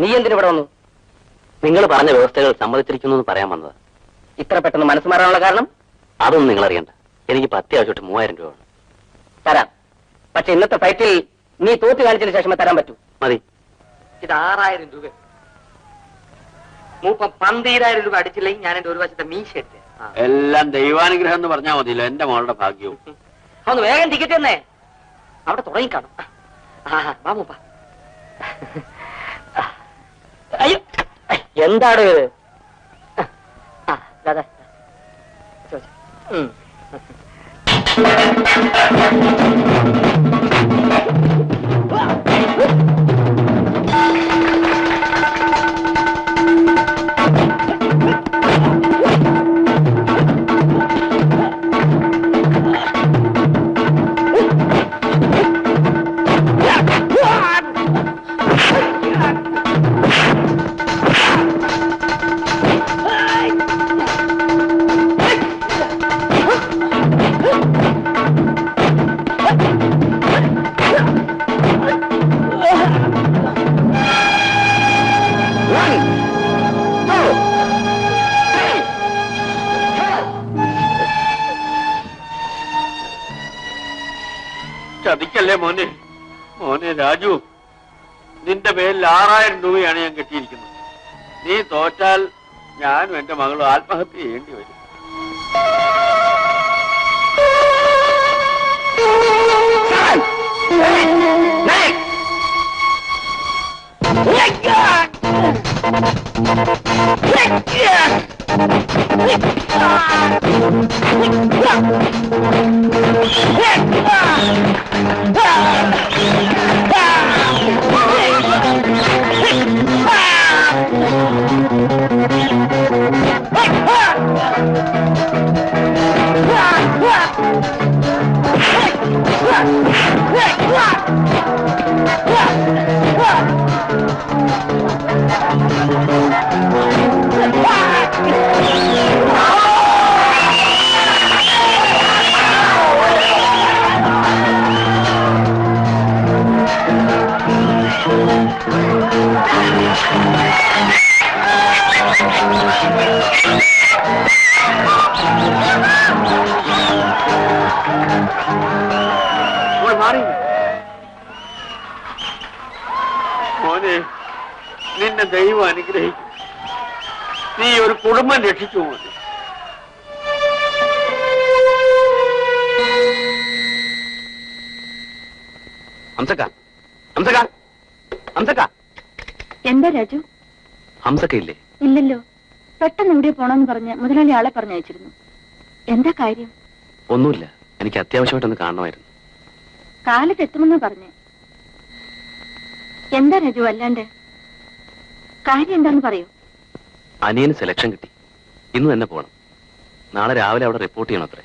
നീ എന്തിനിവിടെ വന്നു? നിങ്ങൾ പറഞ്ഞ വ്യവസ്ഥകൾ സമ്മതിച്ചിരിക്കുന്നു എന്ന് പറയാൻ വന്നത്. ഇത്ര പെട്ടെന്ന് മനസ്സ് മാറാനുള്ള കാരണം? അതൊന്നും നിങ്ങൾ അറിയണ്ട. എനിക്കിപ്പോ അത്യാവശ്യമായിട്ട് 3000 രൂപ തരാം. പക്ഷെ ഇന്നത്തെ ഫൈറ്റിൽ നീ തോറ്റ് കാണിച്ചതിന് ശേഷമേ തരാൻ പറ്റൂ. മതി. ഇത് 6000 രൂപ. മൂപ്പം 12000 രൂപ അടിച്ചില്ലെങ്കിൽ ഞാൻ എന്റെ ഒരു വശത്തെ മീശ എടുത്തേ. എല്ലാം ദൈവാനുഗ്രഹം എന്ന് പറഞ്ഞാൽ മതിയല്ലോ. എന്റെ മോളുടെ ഭാഗ്യവും. ഒന്ന് വേഗം ടിക്കറ്റ് തന്നെ. അവിടെ തുടങ്ങിക്കാണും. വാ മൂപ്പ. അയ്യോ, എന്താണ് ഇത്? ചതിക്കല്ലേ മോനെ. മോനെ രാജു, നിന്റെ പേരിൽ 6000 രൂപയാണ് ഞാൻ കെട്ടിയിരിക്കുന്നത്. നീ തോറ്റാൽ ഞാനും എന്റെ മകളും ആത്മഹത്യ ചെയ്യേണ്ടി വരും. മോനെ, നിന്നെ ദൈവം അനുഗ്രഹിക്കും. നീ ഒരു കുടുംബം രക്ഷിച്ചു. മോനെ, ഹംസക്ക, ഹംസക്ക, ഹംസക്ക. എന്താ രാജു? ഹംസക്ക ഇല്ലേ? ഇല്ലല്ലോ. പെട്ടെന്ന് എവിടെ പോണമെന്ന് പറഞ്ഞ് മുതലാളി ആളെ പറഞ്ഞയച്ചിരുന്നു. എന്താ കാര്യം? ഒന്നുമില്ല, എനിക്ക് അത്യാവശ്യമായിട്ടൊന്ന് കാണണമായിരുന്നു. കാലത്ത് എത്തുമെന്നാ പറഞ്ഞേ. എന്താ രാജു അല്ലാണ്ട്? കാര്യം എന്താന്ന് പറയൂ. അനിയന് സെലക്ഷൻ കിട്ടി. ഇന്ന് തന്നെ പോകണം. നാളെ രാവിലെ അവിടെ റിപ്പോർട്ട് ചെയ്യണം അത്രേ.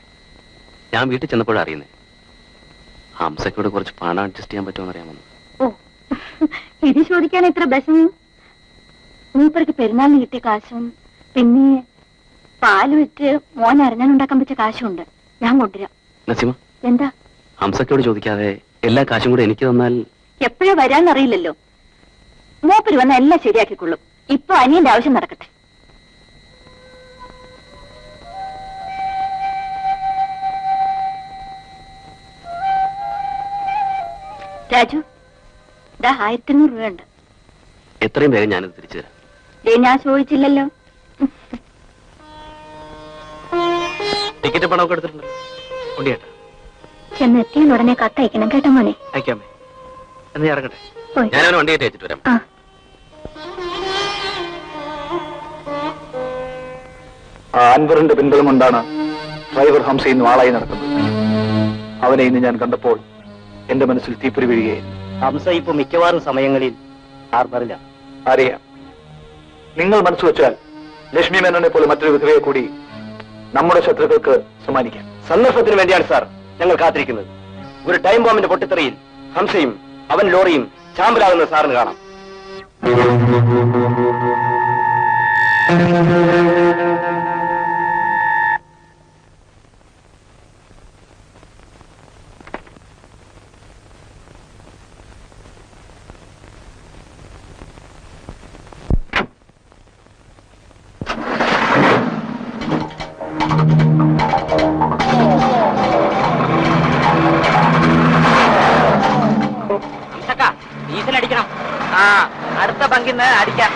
ഞാൻ വീട്ടിൽ ചെന്നപ്പോഴും അറിയുന്നേ. ഹംസക്കോട് കുറച്ച് പണം അഡ്ജസ്റ്റ് ചെയ്യാൻ പറ്റുമോ അറിയാമെന്ന്. ഓ, ഇത് ചോദിക്കാൻ ഇത്ര ബസം? മൂപ്പർക്ക് പെരുന്നാളിന് കിട്ടിയ കാശും പിന്നെ പാല് വിറ്റ് മോൻ അരഞ്ഞാനുണ്ടാക്കാൻ വെച്ച കാശുണ്ട്. ഞാൻ കൊണ്ടുവരാം. നസീമ, എന്താ? ഹംസക്കോട് ചോദിക്കാതെ എല്ലാ കാശും കൂടെ എനിക്ക് തന്നാൽ. എപ്പോഴാ വരാന്നറിയില്ലല്ലോ. മൂപ്പര് വന്ന എല്ലാം ശരിയാക്കിക്കൊള്ളും. ഇപ്പൊ അനിയന്റെ ആവശ്യം നടക്കട്ടെ. രാജു, 1500 രൂപയുണ്ട്. എത്രയും വേഗം ഞാനത് തിരിച്ചു തരാം. ഞാൻ ചോദിച്ചില്ലല്ലോ. ടിക്കറ്റ് പണമൊക്കെ എടുത്തിട്ടുണ്ടല്ലോ. കൊണ്ടിയേട്ടാ, ചെന്നെത്തിയാൽ ഉടനെ കത്തയക്കണം കേട്ടോ മോനെ. അയക്കാമേ. എന്ന് ഇറങ്ങട്ടെ. ഞാനവന് വണ്ടി കയറ്റി അയച്ചിട്ട് വരാം. അൻവറിന്റെ പിൻബലം കൊണ്ടാണ് ഡ്രൈവർ ഹംസ ഇന്ന് ആളായി നടക്കുന്നത്. അവനെ ഇന്ന് ഞാൻ കണ്ടപ്പോൾ എന്റെ മനസ്സിൽ തീപ്പൊരി വീഴുകയായിരുന്നു. ഹംസ ഇപ്പൊ മിക്കവാറും സമയങ്ങളിൽ ഹാർബറില്ല. അറിയാം. നിങ്ങൾ മനസ്സ് വെച്ചാൽ ലക്ഷ്മി മേനോനെ പോലെ മറ്റൊരു വിധവയെ കൂടി നമ്മുടെ ശത്രുക്കൾക്ക് സമ്മാനിക്കാം. സന്ദർഭത്തിന് വേണ്ടിയാണ് സാർ ഞങ്ങൾ കാത്തിരിക്കുന്നത്. ഒരു ടൈം ബോംബിന്റെ പൊട്ടിത്തെറിയിൽ ഹംസയും അവൻ ലോറിയും ചാമ്പലാകുന്ന സാറിന് കാണാം. അടുത്ത പങ്കിന്ന് അടിക്കാം.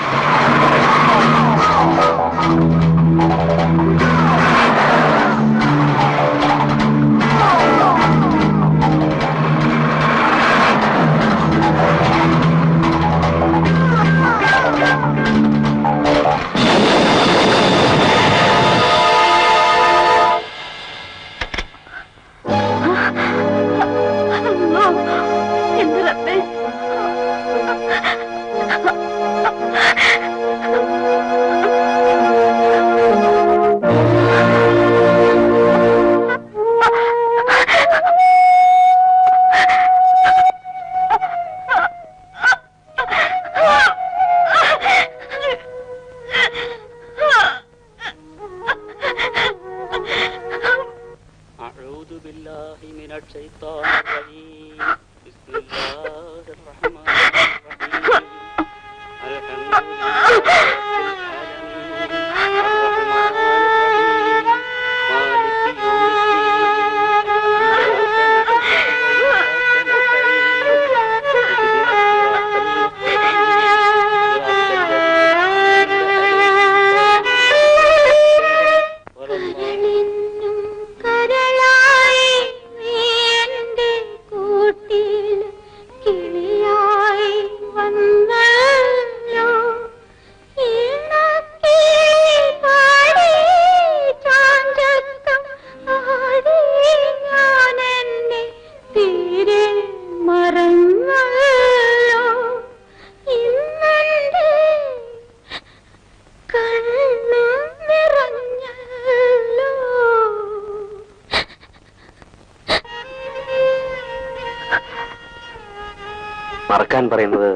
മറക്കാൻ പറയുന്നത്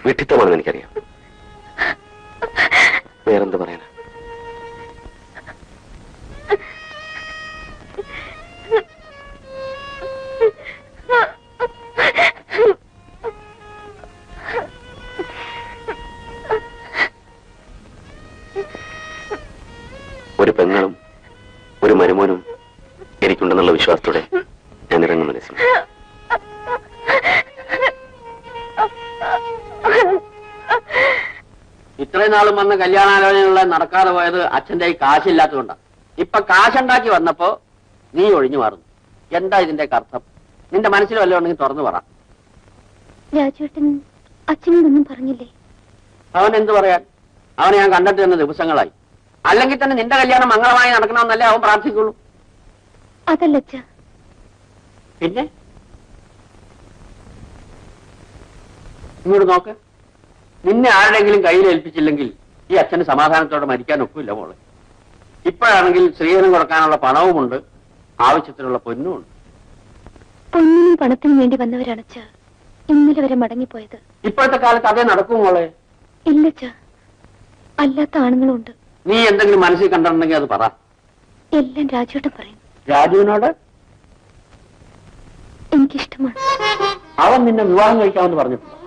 വിഡ്ഢിത്തമാണെന്ന് എനിക്കറിയാം. വേറെന്ത് പറയാനാ? ഒരു പെങ്ങളും ഒരു മരുമോനും എനിക്കുണ്ടെന്നുള്ള വിശ്വാസത്തോടെ ഞാൻ ഇറങ്ങും മനസ്സിൽ. ഇത്രയും നാളും വന്ന് കല്യാണാലോചനകൾ നടക്കാതെ പോയത് അച്ഛന്റെ ഈ കാശില്ലാത്തതുകൊണ്ടാണ്. ഇപ്പൊ കാശുണ്ടാക്കി വന്നപ്പോ നീ ഒഴിഞ്ഞു മാറുന്നു. എന്താ ഇതിന്റെ അർത്ഥം? നിന്റെ മനസ്സിൽ വല്ലതും ഉണ്ടെങ്കിൽ തുറന്നു പറ. രാജുവേട്ടൻ അച്ഛനോടൊന്നും പറഞ്ഞില്ലേ? അവൻ എന്ത് പറയാൻ? അവനെ ഞാൻ കണ്ടിട്ട് തന്നെ ദിവസങ്ങളായി. അല്ലെങ്കിൽ തന്നെ നിന്റെ കല്യാണം മംഗളമായി നടക്കണമെന്നല്ലേ അവൻ പ്രാർത്ഥിക്കുള്ളൂ. അതല്ല അച്ഛ. പിന്നെ ഇങ്ങോട്ട് നോക്ക്. നിന്നെ ആരുടെങ്കിലും കയ്യിൽ ഏൽപ്പിച്ചില്ലെങ്കിൽ ഈ അച്ഛന് സമാധാനത്തോടെ മരിക്കാൻ ഒക്കില്ല മോളെ. ഇപ്പോഴാണെങ്കിൽ സ്ത്രീധനം കൊടുക്കാനുള്ള പണവുമുണ്ട്, ആവശ്യത്തിനുള്ള പൊന്നുമുണ്ട്. പൊന്നിനും പണത്തിനും വേണ്ടി വന്നവരാണ് അച്ഛ ഇന്നലെ വരെ മടങ്ങിപ്പോയത്. ഇപ്പോഴത്തെ കാലത്ത് അതേ നടക്കും മോളെ. ഇല്ലച്ച, അല്ലാത്ത ആണുങ്ങളും ഉണ്ട്. നീ എന്തെങ്കിലും മനസ്സിൽ കണ്ടിട്ടുണ്ടെങ്കിൽ അത് പറ. എല്ലാം രാജുവേട്ടൻ പറയും. രാജുവിനോട് എനിക്കിഷ്ടമാണ്. അവൻ നിന്നെ വിവാഹം കഴിക്കാമെന്ന് പറഞ്ഞിട്ടുണ്ട്.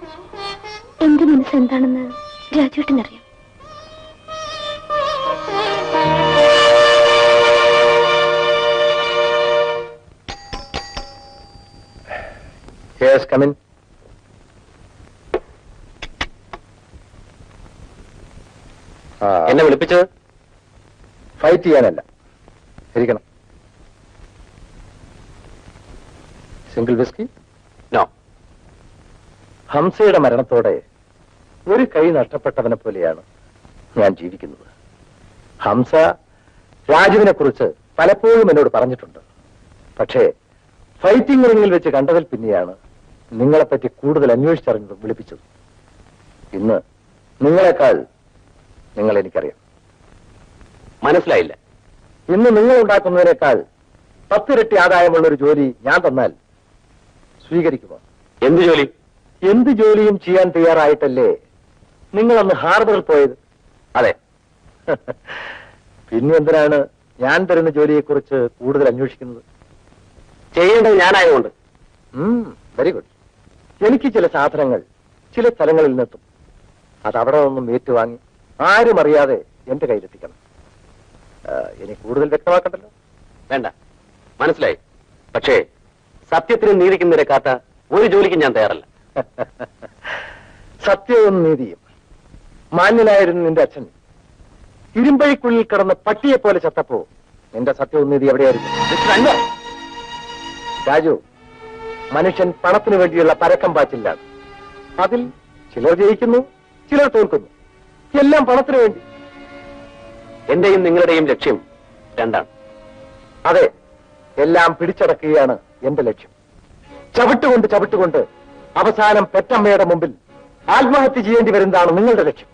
എന്റെ മനസ്സ് എന്താണെന്ന് രാജുവേട്ടൻ അറിയാം. Yes, come in. എന്നെ വിളിപ്പിച്ചത് ഫൈറ്റ് ചെയ്യാനല്ല, ഇരിക്കണം. Single whisky? നോ. ഹംസയുടെ മരണത്തോടെ ഒരു കൈ നഷ്ടപ്പെട്ടവനെ പോലെയാണ് ഞാൻ ജീവിക്കുന്നത്. ഹംസ രാജുവിനെ കുറിച്ച് പലപ്പോഴും എന്നോട് പറഞ്ഞിട്ടുണ്ട്. പക്ഷേ ഫൈറ്റിംഗ് റിംഗിൽ വെച്ച് കണ്ടതിൽ പിന്നെയാണ് നിങ്ങളെപ്പറ്റി കൂടുതൽ അന്വേഷിച്ചറിഞ്ഞതും വിളിപ്പിച്ചത്. ഇന്ന് നിങ്ങളെക്കാൾ നിങ്ങൾ എനിക്കറിയാം. മനസ്സിലായില്ല. ഇന്ന് നിങ്ങൾ ഉണ്ടാക്കുന്നതിനേക്കാൾ 10 ഇരട്ടി ആദായമുള്ള ഒരു ജോലി ഞാൻ തന്നാൽ സ്വീകരിക്കുമോ? എന്ത് ജോലി? എന്ത് ജോലിയും ചെയ്യാൻ തയ്യാറായിട്ടല്ലേ നിങ്ങളന്ന് ഹാർബറിൽ പോയത്? അതെ. പിന്നെ എന്തിനാണ് ഞാൻ തരുന്ന ജോലിയെക്കുറിച്ച് കൂടുതൽ അന്വേഷിക്കുന്നത്? ചെയ്യേണ്ടത് ഞാനായതുകൊണ്ട്. Very good. എനിക്ക് ചില സാധനങ്ങൾ ചില സ്ഥലങ്ങളിൽ നിന്നെത്തും. അത് അവിടെ നിന്നും ഏറ്റുവാങ്ങി ആരും അറിയാതെ എന്റെ കയ്യിലെത്തിക്കണം. ഇനി കൂടുതൽ വ്യക്തമാക്കണ്ടല്ലോ. വേണ്ട, മനസ്സിലായി. പക്ഷേ സത്യത്തിനും നീതിക്കും നിരക്കാത്ത ഒരു ജോലിക്കും ഞാൻ തയ്യാറല്ല. സത്യവും നീതിയും. മാന്യനായിരുന്നു നിന്റെ അച്ഛൻ. ഇരുമ്പഴിക്കുള്ളിൽ കിടന്ന് പട്ടിയെ പോലെ ചത്തപ്പോ നിന്റെ സത്യവും നീതി എവിടെയായിരുന്നു? രാജു, മനുഷ്യൻ പണത്തിനു വേണ്ടിയുള്ള പരക്കം പാച്ചില്ലാണ്. അതിൽ ചിലർ ജയിക്കുന്നു, ചിലർ തോൽക്കുന്നു. എല്ലാം പണത്തിനു വേണ്ടി. എന്റെയും നിങ്ങളുടെയും ലക്ഷ്യം രണ്ടാണ്. അതെ, എല്ലാം പിടിച്ചടക്കുകയാണ് എന്റെ ലക്ഷ്യം. ചവിട്ടുകൊണ്ട് അവസാനം പെറ്റമ്മയുടെ മുമ്പിൽ ആത്മഹത്യ ചെയ്യേണ്ടി വരുന്നതാണ് നിങ്ങളുടെ ലക്ഷ്യം.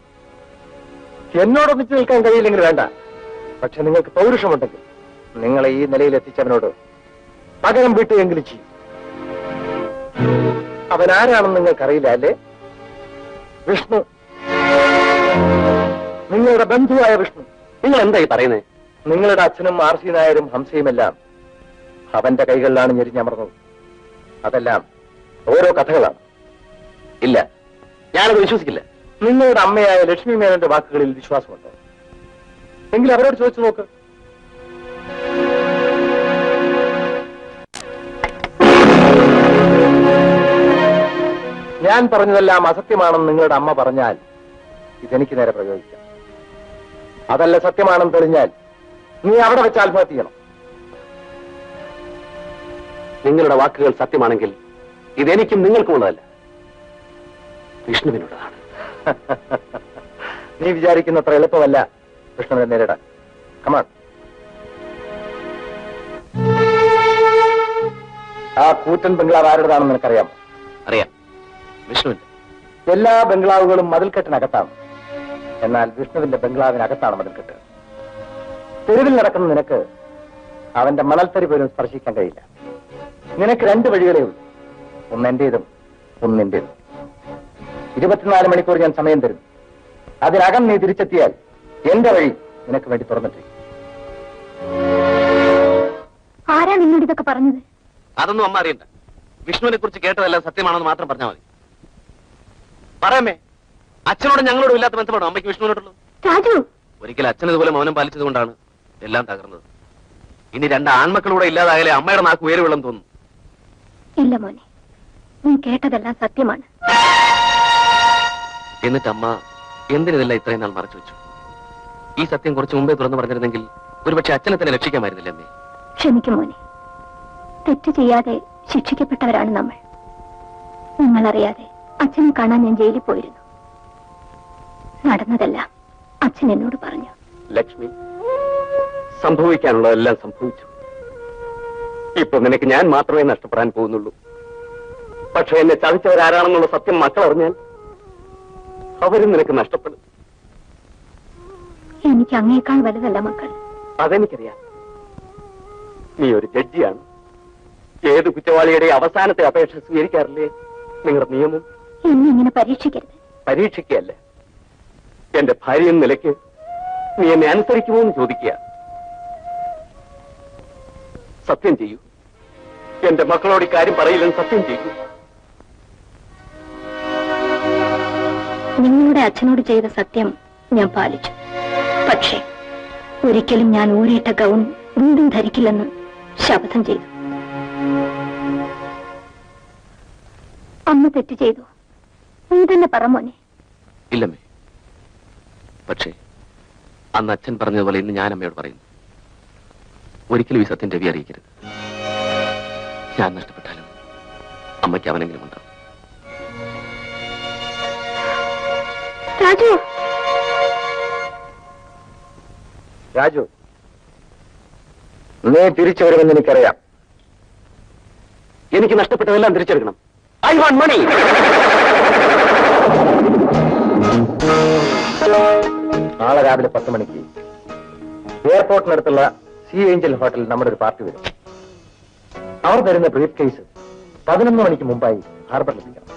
എന്നോടൊന്നിച്ച് നിൽക്കാൻ കഴിയില്ലെങ്കിൽ വേണ്ട. പക്ഷെ നിങ്ങൾക്ക് പൗരുഷമുണ്ടെങ്കിൽ നിങ്ങളെ ഈ നിലയിൽ എത്തിച്ചവനോട് പകരം വീട്ടുകയെങ്കിലും ചെയ്യും. അവനാരാണെന്ന് നിങ്ങൾക്കറിയില്ല അല്ലേ? വിഷ്ണു, നിങ്ങളുടെ ബന്ധുവായ വിഷ്ണു. നിങ്ങൾ എന്തായി പറയുന്നത്? നിങ്ങളുടെ അച്ഛനും ആർ.സി. നായരും ഹംസയുമെല്ലാം അവന്റെ കൈകളിലാണ് ഞെരിഞ്ഞമർന്നത്. അതെല്ലാം ഓരോ കഥകളാണ്. ഇല്ല, ഞാനത് വിശ്വസിക്കില്ല. നിങ്ങളുടെ അമ്മയായ ലക്ഷ്മി മേനന്റെ വാക്കുകളിൽ വിശ്വാസമുണ്ടോ? എങ്കിൽ അവരോട് ചോദിച്ചു നോക്ക്. ഞാൻ പറഞ്ഞതെല്ലാം അസത്യമാണെന്ന് നിങ്ങളുടെ അമ്മ പറഞ്ഞാൽ ഇതെനിക്ക് നേരെ പ്രയോഗിക്കാം. അതല്ല സത്യമാണെന്ന് തെളിഞ്ഞാൽ നീ അവിടെ വെച്ച് ആത്മഹത്യ ചെയ്യണം. നിങ്ങളുടെ വാക്കുകൾ സത്യമാണെങ്കിൽ ഇതെനിക്കും നിങ്ങൾക്കുമുള്ളതല്ല, വിഷ്ണുവിനുള്ളതാണ്. നീ വിചാരിക്കുന്നത്ര എളുപ്പമല്ല വിഷ്ണുവിനെ നേരിടാൻ. കമാൺ. ആ കൂറ്റൻ ബംഗ്ലാവ് ആരുടേതാണെന്ന് നിനക്കറിയാമോ? അറിയാം, വിഷ്ണുവിന്റെ. എല്ലാ ബംഗ്ലാവുകളും മതിൽക്കെട്ടിനകത്താണ്. എന്നാൽ വിഷ്ണുവിന്റെ ബംഗ്ലാവിനകത്താണ് മതിൽക്കെട്ട്. തെരുവിൽ നടക്കുന്ന നിനക്ക് അവന്റെ മണൽത്തരി പോലും സ്പർശിക്കാൻ കഴിയില്ല. നിനക്ക് രണ്ട് വഴികളേ ഉള്ളൂ. ഒന്ന് എന്റേതും ഒന്ന് നിന്റേതും. 24 മണിക്കൂർ ഞാൻ സമയം തരുന്നു. അതിനകം നീ തിരിച്ചെത്തിയാൽ എന്റെ വഴി നിനക്ക് വേണ്ടി തുറന്നിട്ടേ. ആരാ നിന്നോട് ഇതൊക്കെ പറഞ്ഞത്? അതൊന്നും അമ്മ അറിയണ്ട. വിഷ്ണുവിനെ കുറിച്ച് കേട്ടതെല്ലാം സത്യമാണെന്ന് മാത്രം പറഞ്ഞാൽ മതി. പറയാമേ, അച്ഛനോടും ഞങ്ങളോടും ഇല്ലാത്ത ബന്ധമാണോ അമ്മയ്ക്ക് വിഷ്ണുവിനോടുള്ളൂ? രാജു, ഒരിക്കൽ അച്ഛൻ ഇതുപോലെ മൗനം പാലിച്ചതുകൊണ്ടാണ് എല്ലാം തകർന്നത്. ഇനി 2 ആൺമക്കളൂടെ ഇല്ലാതായാലേ അമ്മയുടെ നാക്ക് ഉയരുവെള്ളം തോന്നും. ഇല്ല മോനെ, നീ കേട്ടതെല്ലാം സത്യമാണ്. എന്നിട്ട് അമ്മ എന്തിനിതെല്ലാം ഇത്രയും നാൾ മറച്ചു വെച്ചു? ഈ സത്യം കുറച്ചു മുമ്പേ തുറന്നു പറഞ്ഞിരുന്നെങ്കിൽ ഒരുപക്ഷെ അച്ഛനെ തന്നെ രക്ഷിക്കാമായിരുന്നില്ല അമ്മേ. ക്ഷമിക്കും മോനെ, തെറ്റ് ചെയ്യാതെ ശിക്ഷിക്കപ്പെട്ടവരാണ് നമ്മൾ. നിങ്ങളറിയാതെ അച്ഛനെ കാണാൻ ഞാൻ ജയിലിൽ പോയിരുന്നു. നടന്നതെല്ലാം അച്ഛൻ എന്നോട് പറഞ്ഞു. ലക്ഷ്മി, സംഭവിക്കാനുള്ളതെല്ലാം സംഭവിച്ചു. ഇപ്പൊ നിനക്ക് ഞാൻ മാത്രമേ നഷ്ടപ്പെടാൻ പോകുന്നുള്ളൂ. പക്ഷെ എന്നെ ചതിച്ചവരാരാണെന്നുള്ള സത്യം മക്കൾ അറിഞ്ഞാൽ അവരും നിനക്ക് നഷ്ടപ്പെടും. എനിക്ക് അങ്ങേക്കാൾ വലുതല്ല മക്കൾ. അതെനിക്കറിയാം. നീ ഒരു ജഡ്ജിയാണ്. ഏത് കുറ്റവാളിയുടെ അവസാനത്തെ അപേക്ഷ സ്വീകരിക്കാറില്ലേ നിങ്ങളുടെ നിയമം? എന്നെ ഇങ്ങനെ പരീക്ഷിക്കരുത്. പരീക്ഷിക്കുകയല്ല, എന്റെ ഭാര്യ എന്ന നിലയ്ക്ക് നീ എന്നെ അനുസരിക്കുമോ എന്ന് ചോദിക്കുക. സത്യം ചെയ്യൂ. എന്റെ മക്കളോട് ഇക്കാര്യം പറയില്ലെന്ന് സത്യം ചെയ്യൂ. നിങ്ങളുടെ അച്ഛനോട് ചെയ്ത സത്യം ഞാൻ പാലിച്ചു. പക്ഷേ ഒരിക്കലും ഞാൻ ഊരിയിട്ട ഗൗൺ വീണ്ടും ധരിക്കില്ലെന്ന് ശപഥം ചെയ്തു. അമ്മ തെറ്റ് ചെയ്തു. നീ തന്നെ പറ മോനെ. ഇല്ലമ്മേ, പക്ഷേ അന്ന് അച്ഛൻ പറഞ്ഞതുപോലെ ഇന്ന് ഞാൻ അമ്മയോട് പറയുന്നു. ഒരിക്കലും ഈ സത്യം രവി അറിയിക്കരുത്. ഞാൻ നഷ്ടപ്പെട്ടാലും അമ്മയ്ക്ക് അവനെങ്കിലും ഉണ്ടാവും. രാജു, രാജു, നീ തിരിച്ചു വരുമെന്ന് എനിക്കറിയാം. എനിക്ക് നഷ്ടപ്പെട്ടതെല്ലാം തിരിച്ചെടുക്കണം. ഐ വാണ്ട് മണി. നാളെ രാവിലെ 10 മണിക്ക് എയർപോർട്ടിനടുത്തുള്ള സീ ഏഞ്ചൽ ഹോട്ടലിൽ നമ്മുടെ ഒരു പാർട്ടി വരും. അവർ തരുന്ന ബ്രീഫ് കേസ് 11 മണിക്ക് മുമ്പായി ഹാർബറിലെത്തിക്കണം.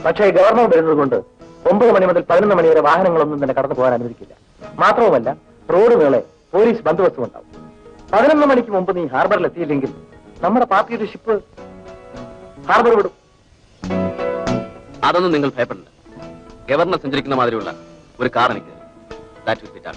പക്ഷേ ഗവർണർ വരുന്നത് കൊണ്ട് 9 മണി മുതൽ 11 മണി വരെ വാഹനങ്ങളൊന്നും തന്നെ കടന്നു പോകാൻ അനുവദിക്കില്ല. മാത്രവുമല്ല, റോഡ് മേളെ പോലീസ് ബന്ദോബസ്തും ഉണ്ടാവും. 11 മണിക്ക് മുമ്പ് നീ ഹാർബറിൽ എത്തിയില്ലെങ്കിൽ നമ്മുടെ പാർട്ടിയുടെ ഷിപ്പ് ഹാർബർ വിടും. അതൊന്നും നിങ്ങൾ ഭയപ്പെടണ്ട. ഗവർണർ സഞ്ചരിക്കുന്ന മാതിരിയുള്ള ഒരു കാർ എനിക്ക് that will be done.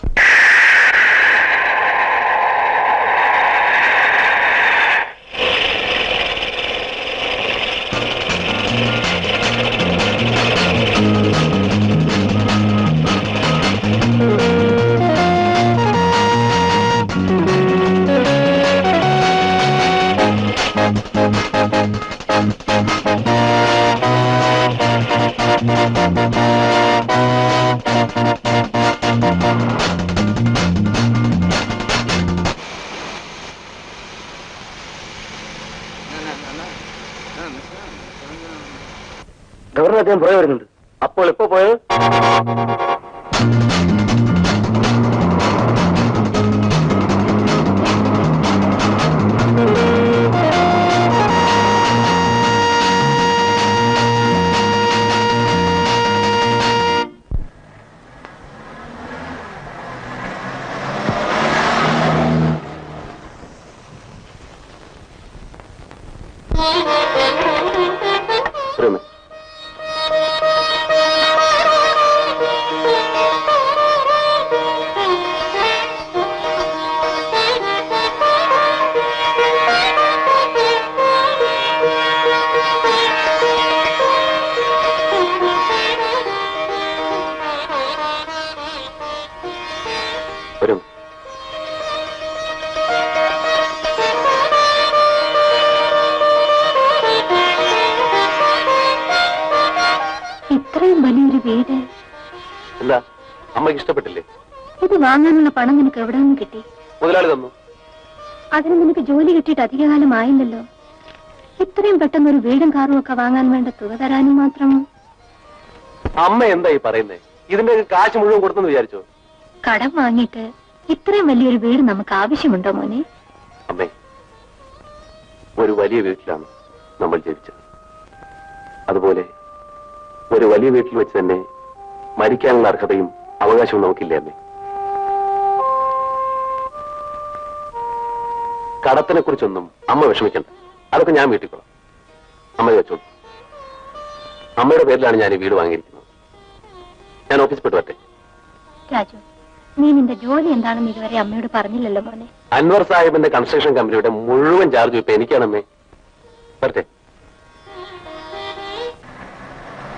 Governor അദ്ദേഹം പുറകെ വരുന്നുണ്ട്. അപ്പോൾ എപ്പോ പോയത്? ഇത്രയും വലിയൊരു വീട് എന്താ അമ്മയ്ക്ക് ഇഷ്ടപ്പെട്ടില്ലേ? ഇത് വാങ്ങാനുള്ള പണം നിനക്ക് എവിടെ നിന്ന് കിട്ടി? മുതലാളി തന്നു. അതിന് നിനക്ക് ജോലി കിട്ടിയിട്ട് അധികകാലം ആയില്ലല്ലോ. ഇത്രയും പെട്ടെന്ന് ഒരു വീടും കാറും ഒക്കെ വാങ്ങാൻ വേണ്ട തുക തരാനും മാത്രം. അമ്മ എന്താ ഈ പറയുന്നേ? ഇതിന്റെ കാശ് മുഴുവൻ കൊടുത്തെന്ന് വിചാരിച്ചോ? കടം വാങ്ങിയിട്ട് ഇത്രയും വലിയൊരു വീട് നമുക്ക് ആവശ്യമുണ്ടോ മോനെ? അമ്മേ, ഒരു വലിയ വീട്ടിലാണ് നമ്മൾ ജനിച്ചത്. അതുപോലെ ഒരു വലിയ വീട്ടിൽ വെച്ച് തന്നെ മരിക്കാനുള്ള അർഹതയും അവകാശവും നമുക്കില്ലേ അമ്മേ? കടത്തിനെ കുറിച്ചൊന്നും അമ്മ വിഷമിക്കണ്ട. അതൊക്കെ ഞാൻ വീട്ടിക്കൊള്ളാം. അമ്മ വെച്ചോളൂ. അമ്മയുടെ പേരിലാണ് ഞാൻ ഈ വീട് വാങ്ങിയിരിക്കുന്നത്. ഞാൻ ഓഫീസിൽ പോയിട്ട് വരട്ടെ. രാജു, നീ നിന്റെ ജോലി എന്താണെന്ന് ഇതുവരെ അമ്മയോട് പറഞ്ഞില്ലല്ലോ മോനെ. അൻവർ സാഹിബിന്റെ കൺസ്ട്രക്ഷൻ കമ്പനിയുടെ മുഴുവൻ ചാർജും ഇപ്പൊ എനിക്കാണമ്മേ. വരട്ടെ.